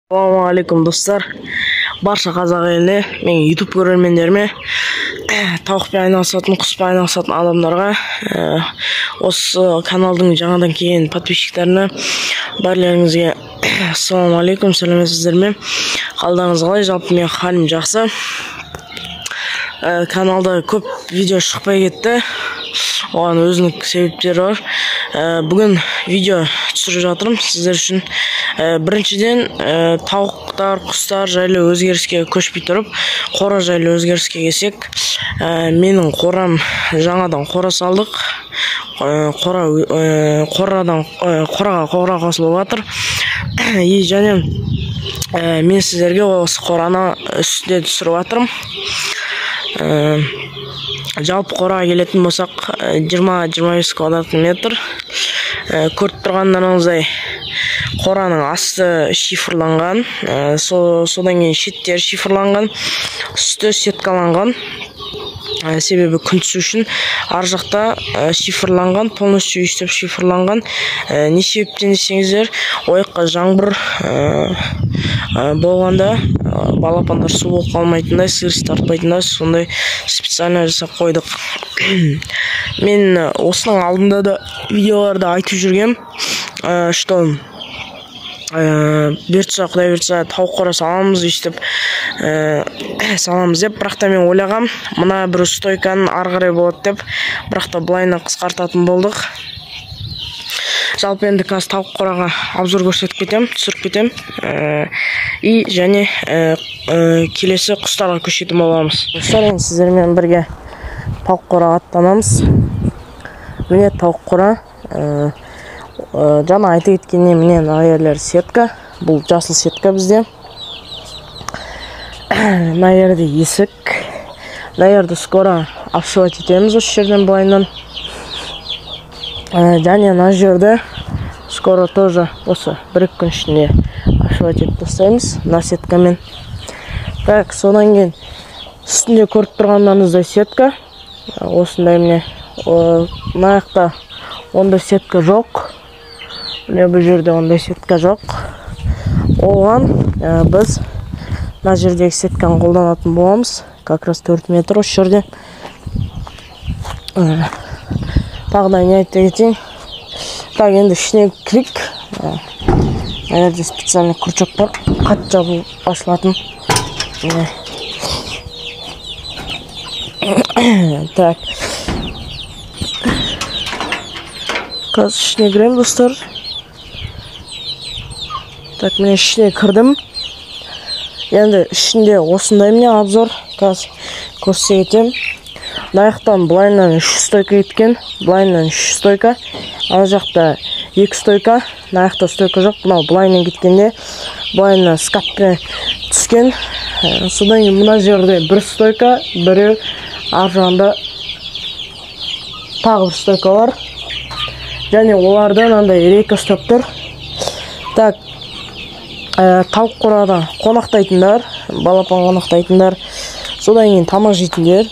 Ассалаумағалейкум достар, барша қазақ еліне, менің YouTube көрермендеріме, тауықпен айналысатын, құспен айналысатын адамдарға, осы каналдың жаңадан келген подписчиктарына барларыңызға ассалаумағалейкум, сәлеметсіздер ме? Қалдарыңыз қалай? Жалпы мен халім жақсы. Каналда көп видео шықпай кетті. Оған өзінің себептері бар. Бүгін видео түсіріп жатырмын сіздер үшін. Біріншіден тауықтар, құстар жайлы өзгеріске көшпей тұрып, қора жайлы өзгеріске келсек, менің қорам жаңадан қора салдық. Қораға қора қосылып жатыр. Және мен сіздерге осы қораны үстінде түсіріп жатырмын. Жалпы қораға келетін болсақ 20-25 квадрат метр. Көріп тұрғандарыңыздай қораның асты шифрланған, содан кейін шеттері шифрланған, үсті сеткаланған. Себебі күн түсу үшін ар жақта шифрланған, полностью үстеп шифрланған. Не себептен десеңіздер, ойыққа жаңбыр болғанда балапандар су болып қалмайтындай, сырыс тартпайтындай сондай специально жасап қойдық. Мен осының алдында да видеоларда айтып жүргем, что бұйыртса, құдай бұйыртса, тауық қора саламыз өйстіп саламыз деп, бірақ та мен ойлағам, мына бір стойканың ары қарай болады деп, бірақ та былайына қысқартатын болдық. Жалпы енді қазір тауық қораға обзор көрсетіп кетем, түсіріп кетем. Және келесі құстарға көшетін боламыз. Достар, енді сіздермен бірге тауық қораға аттанамыз. Міне тауық қора. Жаңа айта кеткенде міне мына сетка. Бұл жасыл сетка бізде. Мына жерде есік. Мына жерде скоро обшивать етеміз осы жерден былайынан. Және мына жерде скоро тоже осы 1-2 күн ішінде обшивать етіп тастаймыз мына сеткамен. Так, содан кейін үстінде көріп тұрғандарыңыздай сетка. Осындай міне мына жақта ондай сетка жоқ. Міне бұл жерде ондай сетка жоқ. Оған біз мына жердегі сетканы қолданатын боламыз. Как раз 4 метр осы жерде. Тағы да не айта кетейін. Так, енді ішіне кірік. Мына жерде специальный крючок бар. Қатты жабылып ашылатын. Так. Қазір ішіне кірем, достар. Так, мен ішіне кірдім. Енді ішінде осындай міне обзор. Қазір көрсетем. Мына жақтан былайынан 3 стойка кеткен. Былайынан 3 стойка. Ана жақта 2 стойка. Мына жақта стойка жоқ. Мынау былайынан кеткенде былайынан скатпен түскен. Содан кейін мына жерде 1 стойка, бірі ар жағында тағы 1 стойка бар. Және олардан андай рейка ұстап тұр. Так, тауық қорада қонақтайтындар, балапан қонақтайтындар, содан кейін тамақ жейтіндер,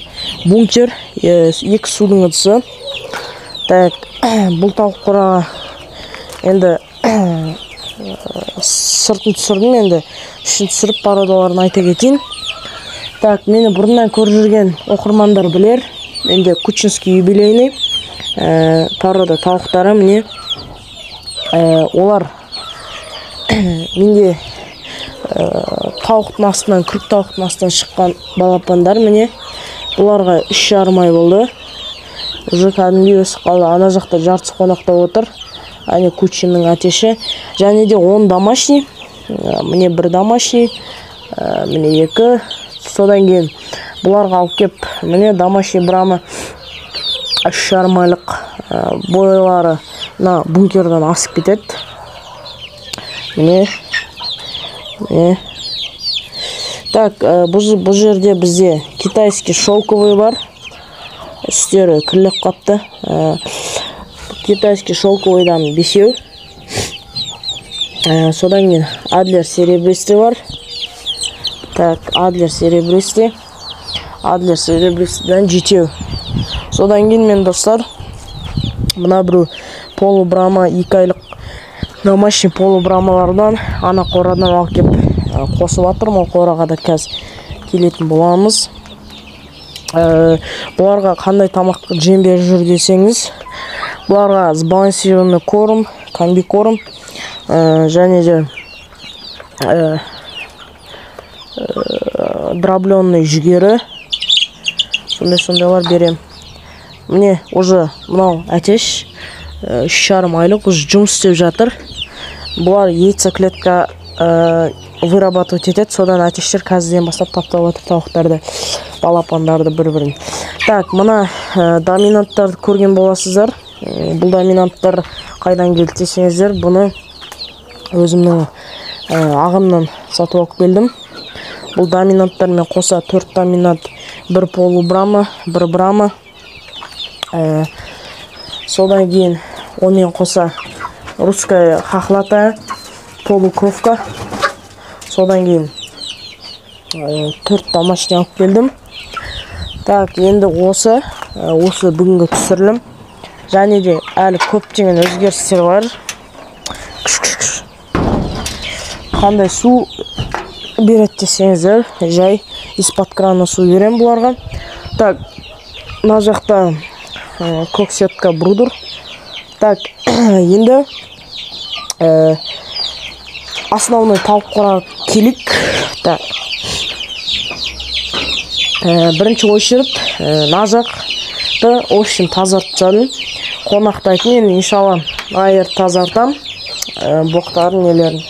бункер, 2 судың ыдысы. Так, бұл тауық қораға енді сыртын түсірдім, енді ішін түсіріп пародаларын айта кетейін. Так, мені бұрыннан көріп жүрген оқырмандар білер. Менде Кучинский юбилейный порода тауықтары міне. Олар менде тауықтың астынан, күрік тауықтың астынан шыққан балапандар міне. Бұларға 3,5 ай болды. Уже кәдімгі өсіп қалды. Ана жақта жартысы қонақтап отыр. Әне Кучиннің әтеші. Және де 10 домашний. Міне 1 домашний. Міне 2. Содан кейін бұларға алып кеп, міне домашний брамы 3,5 айлық бойлары бункерден асып кетеді. Міне. Так, бұл жерде бізде китайский шелковый бар. Үстері күліп қапты. Китайский шелковыйдан 5. Содан кейін Адлер серебристый бар. Так, Адлер серебристый. Адлер серебристыйдан 7. Содан кейін мен достар, мына бір полубрама 2 айлық домашний полубрамалардан ана қорадан алып кеп қосып жатырмын. Қораға да қазір келетін боламыз. Бұларға қандай тамақ жем беріп жүр десеңіз, бұларға сбалансированный корм, комбикорм және де дробленный жүгері сондайлар берем. Міне уже мынау әтеш 3,5 айлық уже жұмыс істеп жатыр. Бұлар яйцеклетка вырабатывать етеді, содан әтештер қазірден бастап таптап отыр тауықтарды, балапандарды бір-бірін. Так, мына доминанттарды көрген боласыздар. Бұл доминанттар қайдан келді десеңіздер, бұны өзімнің ағымнан сатып алып келдім. Бұл доминанттармен қоса 4 доминант, 1 полубрама, 1 брама. Содан кейін онымен қоса русская хохлатая полукровка. Содан кейін 4 домашний алып келдім. Так, енді осы бүгінгі түсірілім. Және де әлі көптеген өзгерістер бар. Қандай су береді десеңіздер, жай из-под крана су берем бұларға. Так, мына жақта коксетка брудер. Так, енді основной тауық қораға келік. Так, бірінші очередь мына жақты общем тазартып жадым. Қонақтайтын енді иншалла айыр тазартам боқтарын нелерін.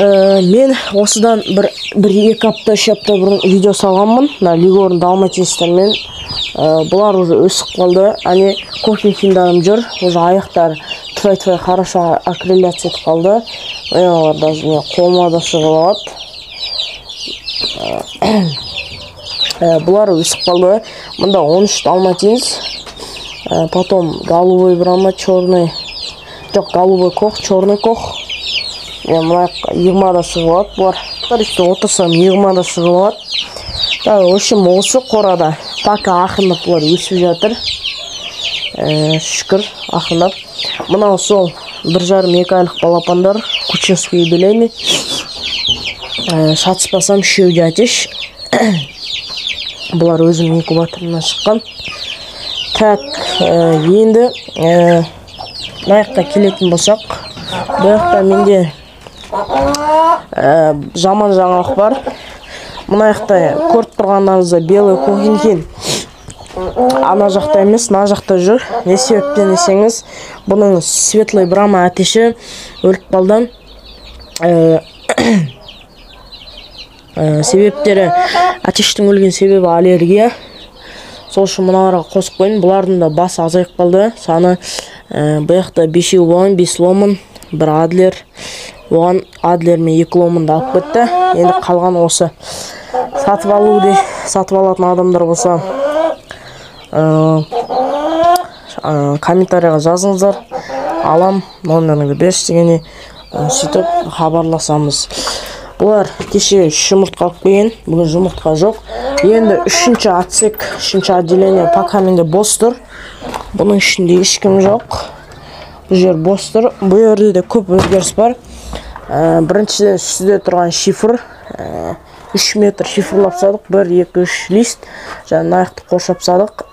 Мен осыдан бір-екі апта, 3 апта бұрын видео салғанмын. Лигорн далматинецтермен. Бұлар уже өсіп қалды. Әне кофе-финдарым жүр. Уже аяқтар твай-твай хорошо аккреляция етіп қалды. Олар даже қолыма да шығып алады. Бұлар өсіп қалды. Мұнда 13 далматинец. Потом голубой брама, черный. Жоқ, голубой кох, черный кох. Мына 20 да шығып алады. Бұлар тарихта отырсам 20 да шығып алады. Так, общем, осы қорада пока ақындап бұлар өсіп жатыр. Шүкір, ақындап. Мынау сол 1,5-2 айлық балапандар, кучинские белеми. Шатыспасам үшеуге әтеш. Бұлар өзім инкубаторынан шыққан. Так, енді мына келетін болсақ, бұл жақта менде жаман жаңалық бар. Мына жақта көріп тұрғандарыңызда белый кохинкин ана жақта емес, мына жақта жүр. Не себептен десеңіз, бұның светлый брама әтеші өліп қалды. Себептері, әтештің өлген себебі аллергия. Сол үшін мыналарға қосып қойын. Бұлардың да басы азайып қалды. Саны бұл жақта 5 болған, 5 ломын, 1 адлер. Оған адлер мен 2 ломынды алып кетті. Енді қалған осы. Сатып алатын адамдар болса, комментарияға жазыңыздар. Алам, номеріңді берші сөйтіп хабарласамыз. Бұлар кеше 3 жұмыртқа алып келген, бүгін жұмыртқа жоқ. Енді 3-ші отсек, 3-ші отделение пока менде бос тұр. Бұның ішінде ешкім жоқ. Бұл жер бос тұр. Бұл жерде де көп өзгеріс бар. Біріншіден үстіде тұрған шифр, 3 метр шифрлап садық, 1, 2, 3 лист. Және аяқты қоршап садық.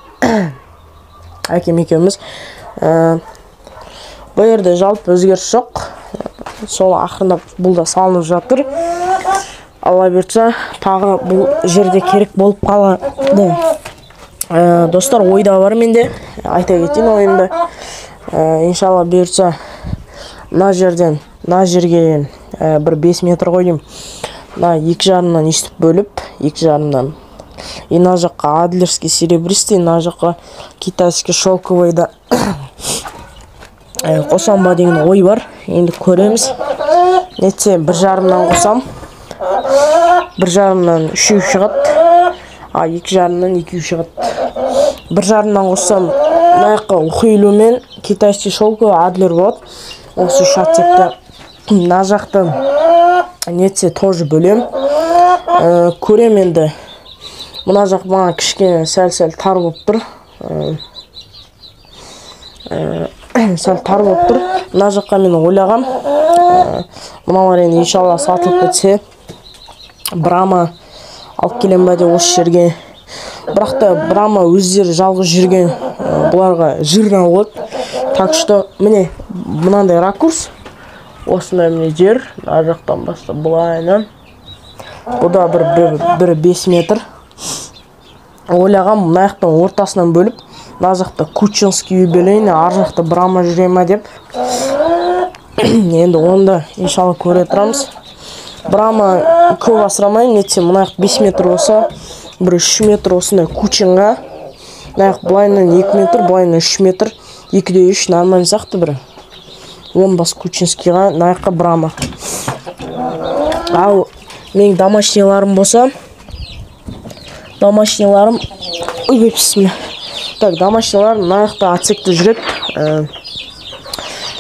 Әкем екеуміз. Бұл жерде жалпы өзгеріс жоқ. Сол ақырындап бұл да салынып жатыр. Алла берсе, тағы бұл жерде керек болып қалады. Достар, ойда бар менде. Айта кетейін ойымды. Иншалла берсе, мына жерден, мына жерге бір 5 метр қойдым. Мына 2 жарымнан естіп бөліп, 2 жарымнан. Мына жаққа адлерский серебристый, мына жаққа китайский шелковыйда қосам ба деген ой бар. Енді көреміз. Нетсе 1 жарымнан қосам. 1 жарымнан 3 шығады. 2 жарымнан 2 шығады. 1 жарымнан қоссам, мынаяққа ухилумен китайский шелковый адлер болады. Осы шатсекті мына жақты нетсе тоже бөлем. Көрем енді. Мына жақ маған кішкене сәл-сәл тар болып тұр. Сәл тар болып тұр. Мына жаққа мен ойлағам. Мыналар енді иншалла сатылып кетсе, Брама алып келем ба деп осы жерге. Бірақ та Брама өздері жалғыз жүрген, бұларға жирна болады. Так что міне мынандай ракурс. Осындай міне жер, ар жақтан бастап былайынан. Бұда бір 5 метр. Ойлағам мына жақтан ортасынан бөліп, мына жақта Кучинский юбилейный, ар жақта Брама жүре ма деп. Енді онда иншалла көре тұрамыз. Брама көп асырамайын, нетсе мына жақ 5 метр болса, бір 3 метр осындай Кучинға. Мына жақ былайынан 2 метр, былайынан 3 метр. 2-де 3 нормально сияқты бір. 10 бас Кучинскийға, мына жаққа Брама. Ал менің домашниларым болса, домашниларым, ой, бісміллә. Так, домашниларым мына жақта отсекте жүреді.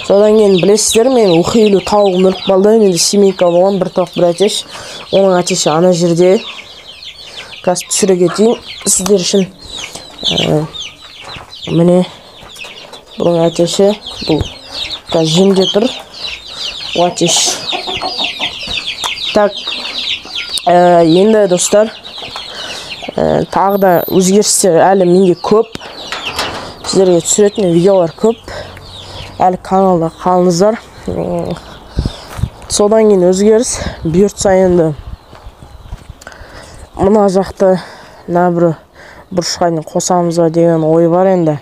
Содан кейін білесіздер, мен ухилу тауығым өліп қалды. Менде семейка болған, бір тауық бір әтеш. Оның әтеші ана жерде. Қазір түсіре кетейін сіздер үшін. Міне бұның әтеші. Бұл қазір жемде тұр. Бұл әтеш. Так, енді достар, тағы да өзгерістер әлі менде көп. Сіздерге түсіретін видеолар көп. Әлі каналда қалыңыздар. Содан кейін өзгеріс. Бұйыртса енді мына жақты бұрышқа қосамыз ба деген ой бар енді.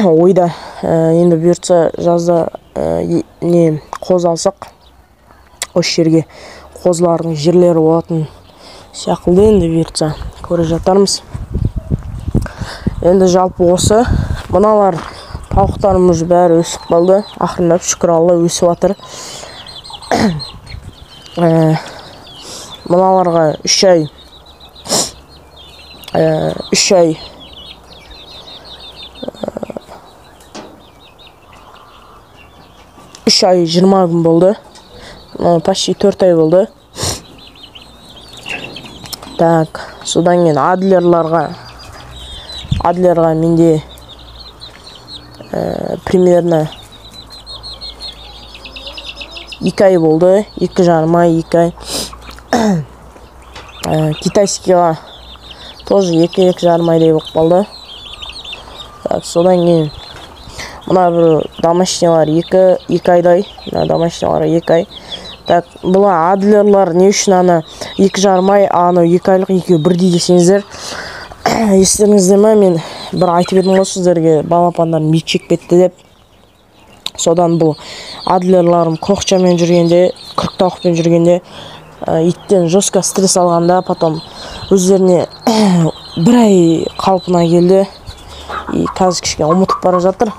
Ойда енді бұйыртса жазда қозалсақ, осы жерге қозылардың жерлері болатын сияқты енді бұйыртса көре жатармыз. Енді жалпы осы мыналар тауықтарымыз бәрі өсіп қалды. Ақырындап шүкір Алла өсіп жатыр. Мыналарға 3 ай 20 күн болды. Почти 4 ай болды. Так, содан кейін адлерларға менде примерно 2 ай болды, 2,5 ай, 2 ай. Китайскийға тоже 2,5 айдай болып қалды. Так, содан кейін мына бір домашнилар 2 айдай, домашнилар 2 ай. Так, бұла адлерлар не үшін ана 2,5 ай, ана 2 айлық, 2 бірдей десеңіздер. Естеріңізде ме, мен бір айтып едім ғой сіздерге, балапандарым ит жеп кетті деп. Содан бұл адлерларым коқчамен жүргенде, күрік тауықпен жүргенде, иттен жестко стресс алғанда, потом өздеріне бір ай қалпына келді. Қазір кішкене ұмытып бара жатыр.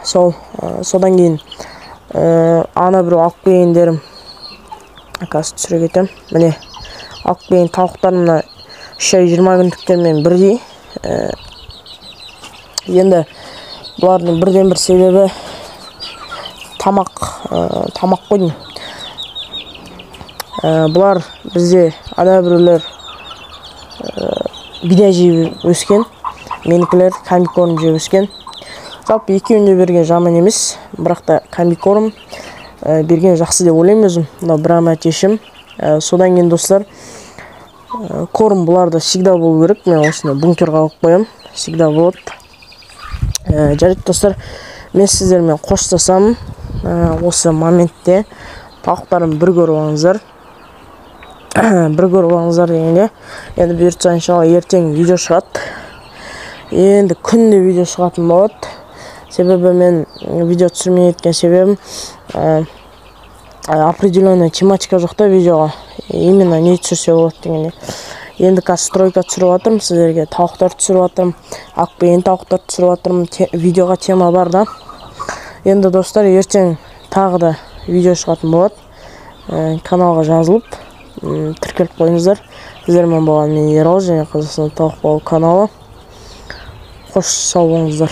Содан кейін ана бір алып келгендерім, қазір түсіре кетем. Міне алып келген тауықтарымна 3 ай 20 күндіктермен бірдей. Енді бұлардың бірден бір себебі тамақ қойдым. Бұлар бізде ада біреулер бидай жеп өскен, менікілер комбикорм жеп өскен. Жалпы екеуінде берген жаман емес, бірақ та комбикорм берген жақсы деп ойлаймын өзім. Мына Брама әтешім. Содан кейін достар, корм бұларда всегда болу керек. Мен осыны бункерға алып қоям, всегда болады. Жарайды достар, мен сіздермен қоштасам осы моментте. Тауықтарым бір көріп алыңыздар. Бір көріп алыңыздар дегенде. Енді бұйыртса иншалла ертең видео шығады. Енді күнде видео шығатын болады. Себебі мен видео түсірмей еткен себебім определенная тематика жоқ та видеоға. Именно не түсірсе болады дегенде. Енді қазір стройка түсіріп жатырмын, сіздерге тауықтар түсіріп жатырмын, ақбейін тауықтар түсіріп жатырмын. Видеоға тема бар да. Енді достар, ертең тағы да видео шығатын болады. Каналға жазылып, тіркеліп қойыңыздар. Сіздермен болған мен Ерал және Қазақстан тауық бауы каналы. Қош сау болыңыздар.